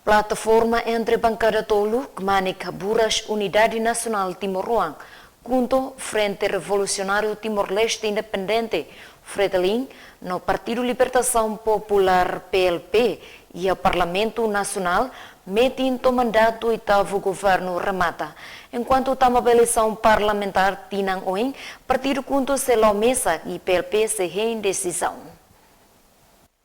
Plataforma entre bancada tolo Kemane Kaburas Unidade Nacional Timor-Roang, junto Frente Revolucionário Timor-Leste Independente, Fretilin, no Partido Libertação Popular PLP e o Parlamento Nacional, metindo mandato oitavo governo remata. Enquanto tama eleição parlamentar tinang oing, partido junto se mesa e PLP se decisão.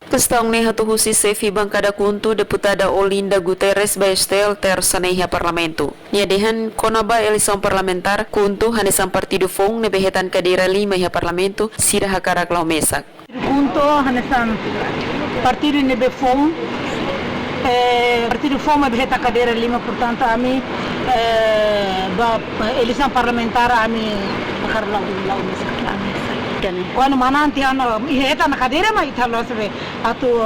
Questão neha tuhusi sefi bancada kuntu deputada Olinda Guterres Baestel tersaneha parlamento. Nia dehan konaba eleição parlamentar kuntu hanesan partido fong nebehetan kadira 5 ha parlamento sira hakarak lau mesak. Kuntu hanesan partido nebe fong partido fong nebeheta kadira 5, portanto ami eleição parlamentar ami bakar lau mesak. Quando mananti ano iheta na cadeira mas italo sabe atu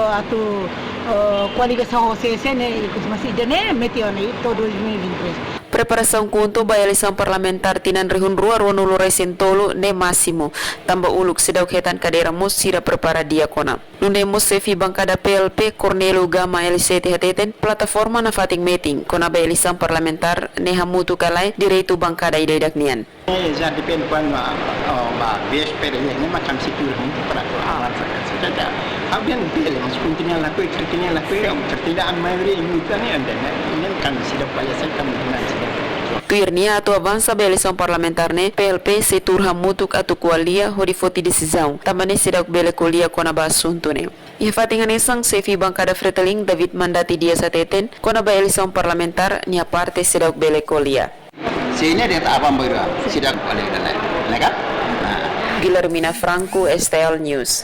coligação OCSN masih dene metione todo 2023. Preparação kuntu ba eleição parlamentar tinan rehun rua nulo resentolo ne máximo tamba uluk sedau hetan kadera mus sira prepara dia kona. Nunde mus sefi bancada PLP Cornelio Gama LCT hateten plataforma na fating meeting kona ba eleição parlamentar ne hamutu kalai direitu bancada idaidak nian. Já depende quando a véspera ini macam situ para alat saja. Abian pilih mas kuntinya laku tidak mayoria ini ini kan sudah banyak sekali Tuirnia atu avança ba eleição parlamentar ne PLP se turha mutuk atu kualia hori foti decisão tamane sidak bele kualia kona ba assunto ne. Ia fatingan esang sefi bancada Fretilin David mandati dia sateten kona ba eleição parlamentar nia parte sidak bele kualia. Sini dia tak apa berua sidak balik dan lain kan? Guillermina Franco, STL News.